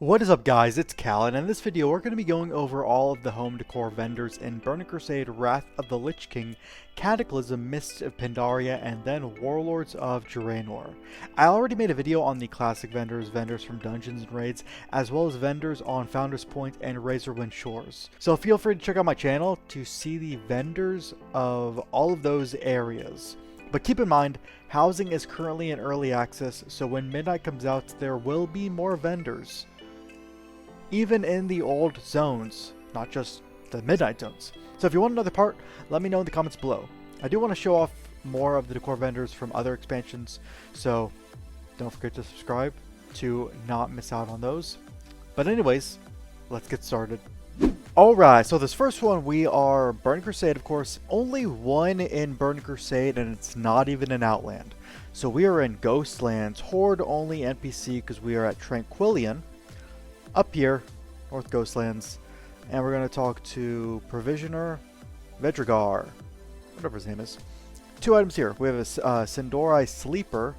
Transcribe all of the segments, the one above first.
What is up, guys? It's Cal, and in this video we're going to be going over all of the home decor vendors in Burning Crusade, Wrath of the Lich King, Cataclysm, Mists of Pandaria, and then Warlords of Draenor. I already made a video on the classic vendors, vendors from dungeons and raids, as well as vendors on Founders Point and Razorwind Shores. So feel free to check out my channel to see the vendors of all of those areas. But keep in mind, housing is currently in early access, so when midnight comes out there will be more vendors. Even in the old zones, not just the midnight zones. So if you want another part, let me know in the comments below. I do want to show off more of the decor vendors from other expansions, so don't forget to subscribe to not miss out on those. But anyways, let's get started. Alright, so this first one we are Burning Crusade, of course. Only one in Burning Crusade, and it's not even an Outland. So we are in Ghostlands, Horde only NPC because we are at Tranquillion. Up here, North Ghostlands, and we're going to talk to Provisioner Vedrigar, whatever his name is. Two items here. We have a Sindori Sleeper.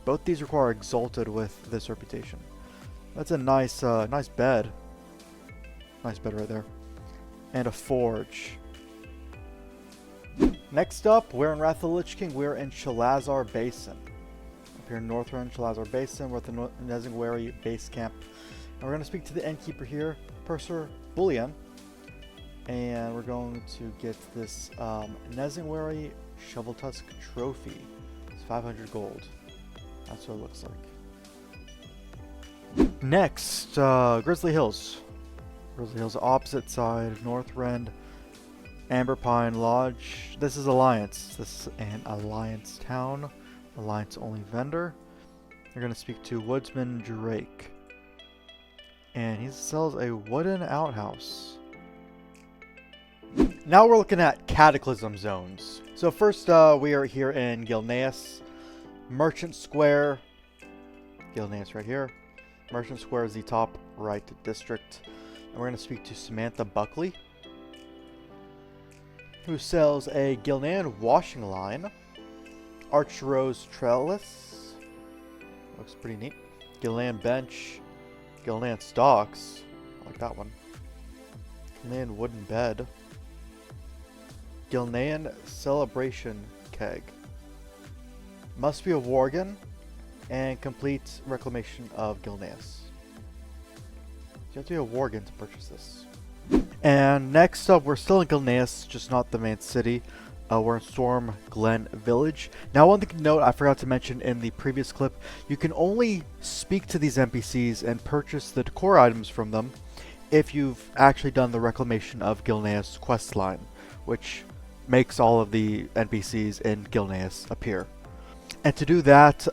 Both these require Exalted with this reputation. That's a nice nice bed. Nice bed right there. And a Forge. Next up, we're in Wrath of the Lich King. We're in Sholazar Basin. Up here in Northrend, Sholazar Basin. We're at the Nezingwari base camp. And we're going to speak to the innkeeper here, Purser Bullion, and we're going to get this Nezingwari Shovel Tusk Trophy. It's 500 gold. That's what it looks like. Next, Grizzly Hills. Grizzly Hills, opposite side of Northrend, Amber Pine Lodge. This is Alliance. This is an Alliance town. Alliance only vendor. We're going to speak to Woodsman Drake. And he sells a wooden outhouse. Now we're looking at Cataclysm zones. So first we are here in Gilneas. Merchant Square. Gilneas right here. Merchant Square is the top right district. And we're going to speak to Samantha Buckley, who sells a Gilnean washing line. Archrose Trellis. Looks pretty neat. Gilnean bench. Gilnean stocks. I like that one. Gilnean wooden bed. Gilnean celebration keg. Must be a Worgen. And complete reclamation of Gilneas. You have to be a Worgen to purchase this. And next up, we're still in Gilneas, just not the main city. We're in Storm Glen Village. Now, one thing to note, I forgot to mention in the previous clip, you can only speak to these NPCs and purchase the decor items from them if you've actually done the reclamation of Gilneas questline, which makes all of the NPCs in Gilneas appear. And to do that,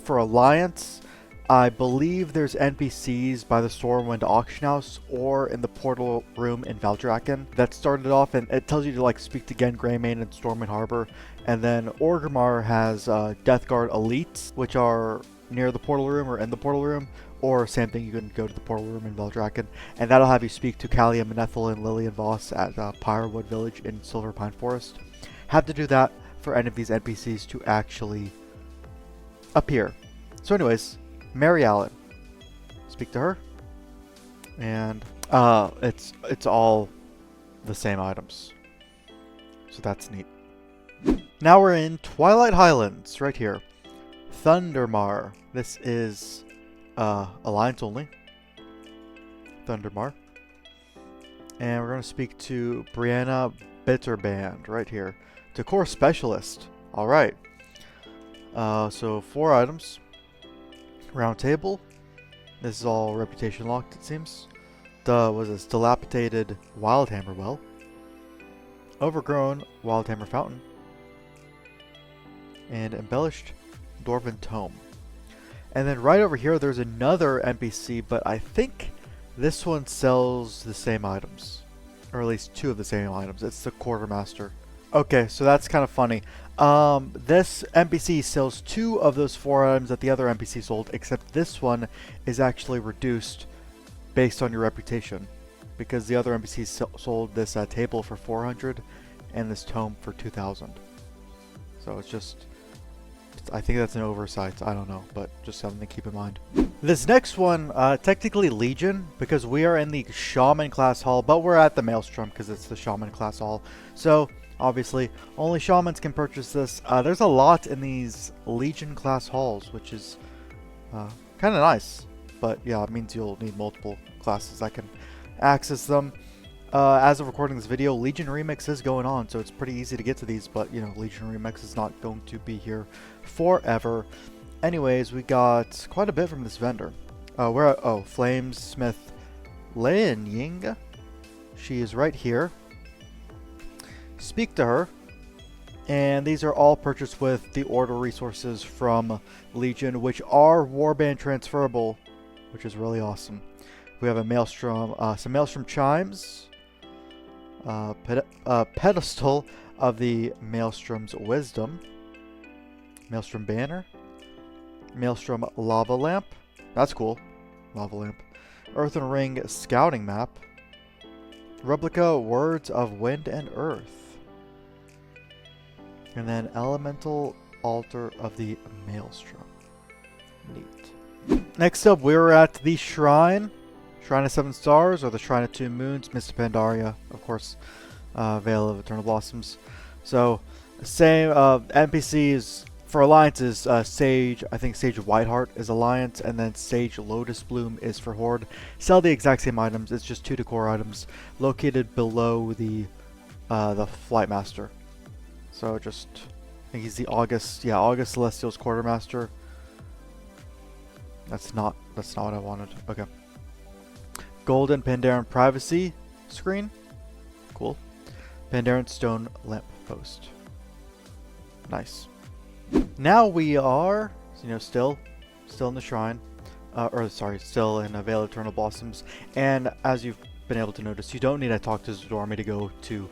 for Alliance, I believe there's NPCs by the Stormwind Auction House or in the portal room in Valdrakken that started off, and it tells you to like speak to Gen Greymane and Stormwind Harbor. And then Orgrimmar has Deathguard Elites, which are near the portal room or in the portal room, or same thing, you can go to the portal room in Valdrakken, and that'll have you speak to Kalia Manethil and Lillian Voss at Pyrewood Village in Silver Pine Forest. Have to do that for any of these NPCs to actually appear. So anyways, Mary Allen. Speak to her. And it's all the same items. So that's neat. Now we're in Twilight Highlands, right here. Thundermar. This is Alliance only. Thundermar. And we're going to speak to Brianna Bitterband, right here. Decor Specialist. Alright. So 4 items. Round table. This is all reputation locked, it seems. Was this dilapidated Wildhammer well. Overgrown Wildhammer fountain. And embellished Dwarven tome. And then right over here there's another NPC, but I think this one sells the same items. Or at least 2 of the same items. It's the Quartermaster. Okay, so that's kind of funny. This NPC sells 2 of those 4 items that the other NPC sold, except this one is actually reduced based on your reputation, because the other NPCs sold this table for 400 and this tome for 2,000. So it's I think that's an oversight. I don't know, but just something to keep in mind. This next one, technically Legion, because we are in the Shaman class hall, but we're at the Maelstrom because it's the Shaman class hall. So, obviously, only Shamans can purchase this. There's a lot in these Legion class halls, which is kind of nice. But yeah, it means you'll need multiple classes that can access them. As of recording this video, Legion Remix is going on, so it's pretty easy to get to these, but, you know, Legion Remix is not going to be here forever. Anyways, we got quite a bit from this vendor. We're at, Flamesmith Leanying. She is right here. Speak to her. And these are all purchased with the order resources from Legion, which are warband transferable, which is really awesome. We have a Maelstrom, some Maelstrom chimes, pedestal of the Maelstrom's wisdom, Maelstrom banner, Maelstrom lava lamp, that's cool, lava lamp, earthen ring scouting map, replica words of wind and earth, and then elemental altar of the Maelstrom. Neat. Next up, we're at the shrine. Shrine of Seven Stars, or the Shrine of Two Moons, Mr. Pandaria, of course, Vale of Eternal Blossoms. So, same NPCs for alliances. Sage, I think Sage Whiteheart is alliance, and then Sage Lotus Bloom is for Horde. Sell the exact same items. It's just 2 decor items located below the Flight Master. So just, I think he's the August Celestial's Quartermaster. That's not what I wanted. Okay. Golden Pandaren Privacy screen. Cool. Pandaren Stone Lamp Post. Nice. Now we are, you know, still in the shrine. Still in Vale of Eternal Blossoms. And as you've been able to notice, you don't need to talk to Zdormi to go to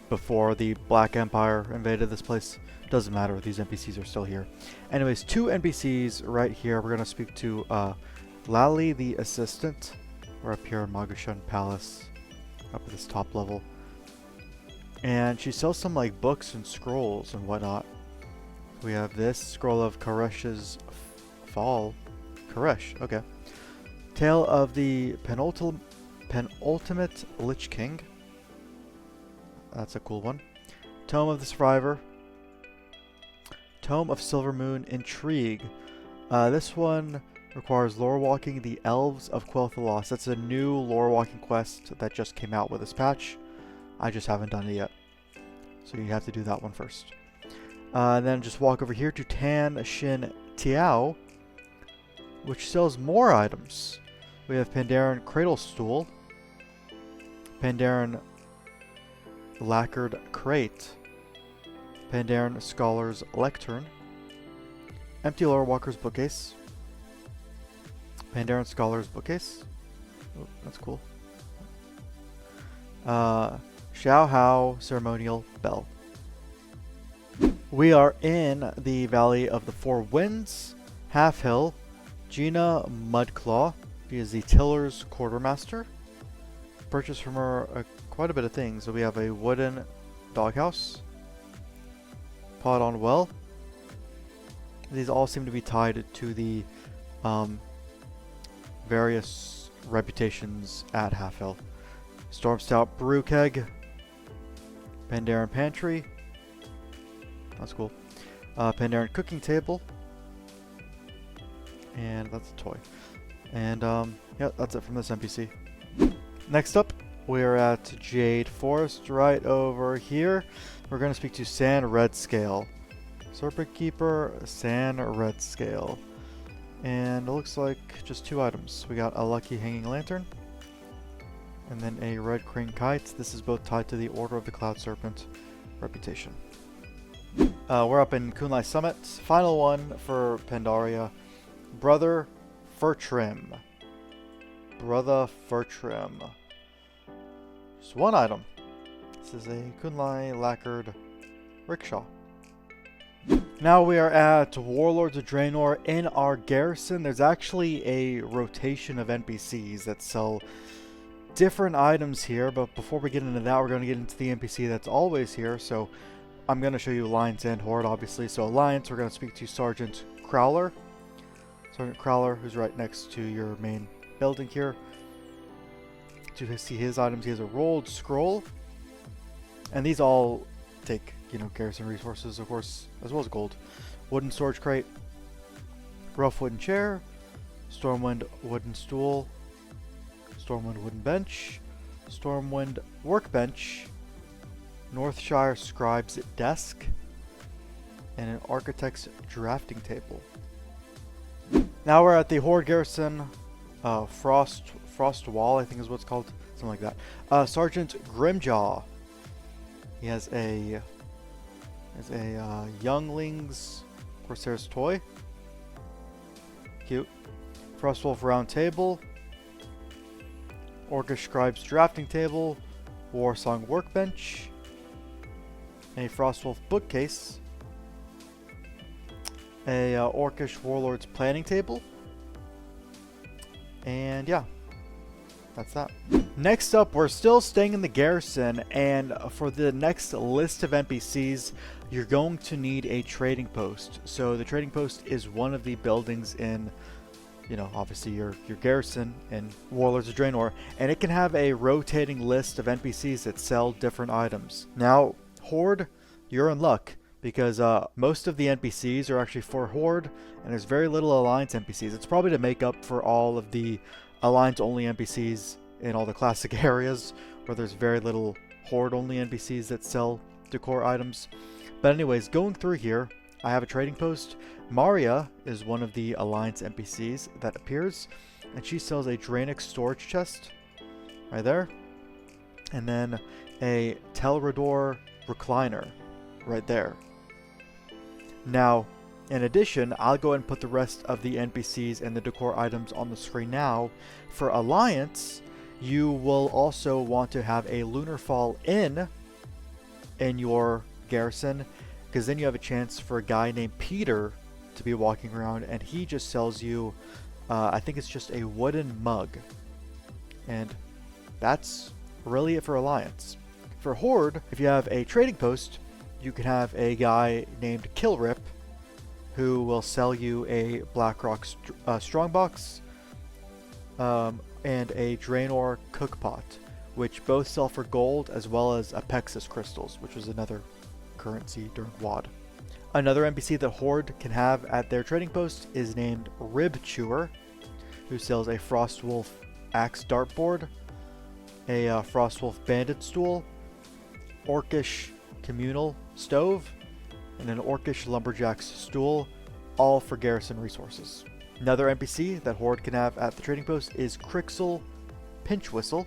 before the Black Empire invaded this place. Doesn't matter, these NPCs are still here. Anyways, 2 NPCs right here. We're gonna speak to Lally the Assistant. We're up here in Magushan Palace, up at this top level. And she sells some like books and scrolls and whatnot. We have this Scroll of Koresh's Fall. Koresh, okay. Tale of the Penultimate Lich King. That's a cool one. Tome of the Survivor. Tome of Silvermoon Intrigue. This one requires lore walking the Elves of Quel'Tha Lost. That's a new lore walking quest that just came out with this patch. I just haven't done it yet. So you have to do that one first. And then just walk over here to Tan Shin Tiao, which sells more items. We have Pandaren Cradle Stool, Pandaren Lacquered Crate, Pandaren Scholar's Lectern, Empty Lore Walker's Bookcase, Pandaren Scholar's Bookcase. Oh, that's cool. Xiao Hao Ceremonial Bell. We are in the Valley of the Four Winds, Half Hill. Gina Mudclaw. She is the Tiller's Quartermaster. Purchase from her quite a bit of things. So we have a wooden doghouse, pot on well. These all seem to be tied to the various reputations at Half Hill. Storm Stout Brew Keg, Pandaren Pantry, that's cool. Pandaren Cooking Table, and that's a toy. And yeah, that's it from this NPC. Next up, we're at Jade Forest, right over here. We're going to speak to San Redscale. Serpent Keeper, San Redscale. And it looks like just 2 items. We got a Lucky Hanging Lantern, and then a Red Crane Kite. This is both tied to the Order of the Cloud Serpent reputation. We're up in Kun-Lai Summit. Final one for Pandaria. Brother Furtrim. Brother Furtrim. Just 1 item. This is a Kun-Lai lacquered rickshaw. Now we are at Warlords of Draenor in our garrison. There's actually a rotation of NPCs that sell different items here, but before we get into that, we're going to get into the NPC that's always here. So I'm going to show you Alliance and Horde, obviously. So Alliance, we're going to speak to Sergeant Crowler. Sergeant Crowler, who's right next to your main building here. To see his items, he has a rolled scroll. And these all take, you know, garrison resources, of course, as well as gold. Wooden storage crate. Rough wooden chair. Stormwind wooden stool. Stormwind wooden bench. Stormwind workbench. Northshire scribe's desk. And an architect's drafting table. Now we're at the Horde Garrison. Frost Wall, I think is what it's called. Something like that. Sergeant Grimjaw. He has a Younglings Corsair's toy. Cute. Frostwolf round table. Orcish scribe's drafting table. Warsong workbench. A Frostwolf bookcase. A Orcish warlord's planning table. And yeah, that's that. Next up, we're still staying in the garrison, and for the next list of NPCs, you're going to need a trading post. So the trading post is one of the buildings in, you know, obviously your garrison in Warlords of Draenor, and it can have a rotating list of NPCs that sell different items. Now, Horde, you're in luck, because most of the NPCs are actually for Horde, and there's very little Alliance NPCs. It's probably to make up for all of the Alliance-only NPCs in all the classic areas, where there's very little Horde-only NPCs that sell decor items. But anyways, going through here, I have a trading post. Maria is one of the Alliance NPCs that appears, and she sells a Draenor storage chest, right there. And then a Telrador recliner, right there. Now, in addition, I'll go ahead and put the rest of the NPCs and the decor items on the screen now. For Alliance, you will also want to have a Lunarfall Inn in your garrison, because then you have a chance for a guy named Peter to be walking around, and he just sells you, I think it's just a wooden mug. And that's really it for Alliance. For Horde, if you have a trading post, you can have a guy named Killrip who will sell you a Blackrock Strongbox and a Draenor Cookpot, which both sell for gold, as well as Apexis crystals, which was another currency during WoD. Another NPC that Horde can have at their trading post is named Rib Chewer, who sells a Frostwolf Axe Dartboard, a Frostwolf Bandit Stool, Orcish Communal Stove, and an Orcish Lumberjack's Stool, all for garrison resources. Another NPC that Horde can have at the trading post is Crixel Pinchwhistle,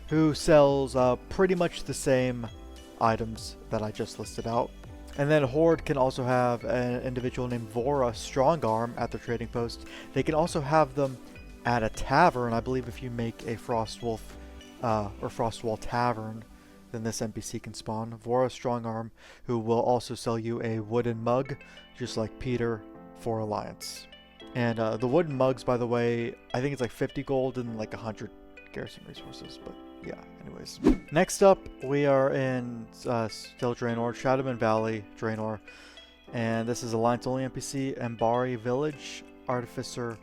who sells pretty much the same items that I just listed out. And then Horde can also have an individual named Vora Strongarm at their trading post. They can also have them at a tavern. I believe if you make a Frostwolf or Frostwall Tavern, then this NPC can spawn. Vora Strongarm, who will also sell you a wooden mug, just like Peter for Alliance. And the wooden mugs, by the way, I think it's like 50 gold and like 100 garrison resources, but yeah, anyways. Next up, we are in still Draenor, Shadowmoon Valley, Draenor. And this is Alliance only NPC, Embari Village, Artificer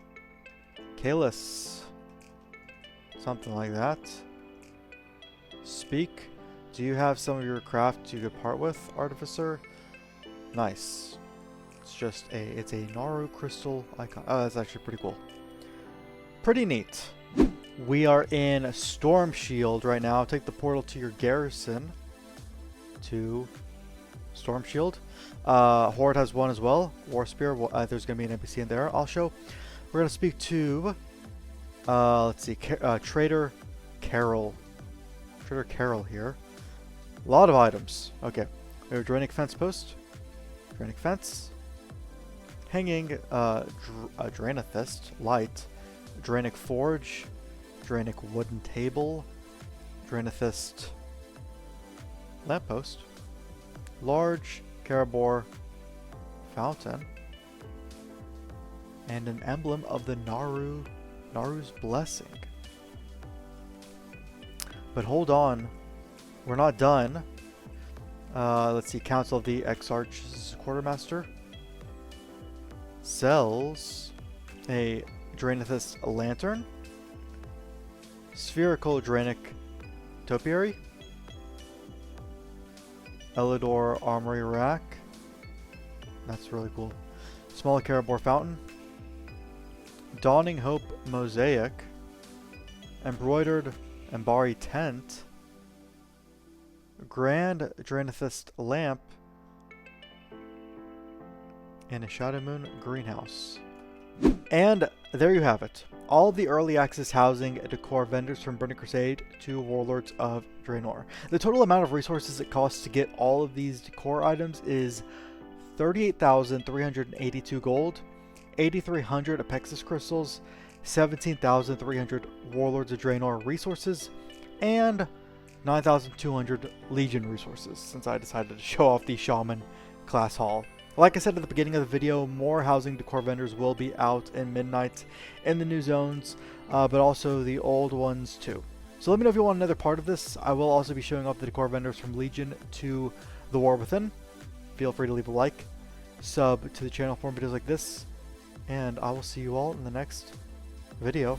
Kalis. Something like that. Speak. Do you have some of your craft you could part with, Artificer? Nice. It's a Naru crystal icon. Oh, that's actually pretty cool. Pretty neat. We are in Stormshield right now. Take the portal to your garrison to Stormshield. Horde has one as well. Warspear. There's going to be an NPC in there. I'll show. We're going to speak to, let's see, Trader Carol. Trader Carol here. A lot of items. Okay. We have a Draenic Fence Post. Draenic Fence. Hanging Draenithist Light. Draenic Forge. Draenic Wooden Table. Draenithist Lamppost. Large Karabor Fountain. And an emblem of the Naru's Blessing. But hold on. We're not done. Let's see, Council of the Exarch's Quartermaster sells a Draenith's Lantern, Spherical Draenic Topiary, Elidor Armory Rack, that's really cool, Small Caribor Fountain, Dawning Hope Mosaic, Embroidered Embari Tent, Grand Draenithist Lamp, and a Shadowmoon Greenhouse. And there you have it. All of the early access housing decor vendors from Burning Crusade to Warlords of Draenor. The total amount of resources it costs to get all of these decor items is 38,382 gold, 8,300 Apexis crystals, 17,300 Warlords of Draenor resources, and 9,200 Legion resources, since I decided to show off the Shaman class haul. Like I said at the beginning of the video, more housing decor vendors will be out in Midnight in the new zones, but also the old ones too. So let me know if you want another part of this. I will also be showing off the decor vendors from Legion to the War Within. Feel free to leave a like, sub to the channel for more videos like this, and I will see you all in the next video.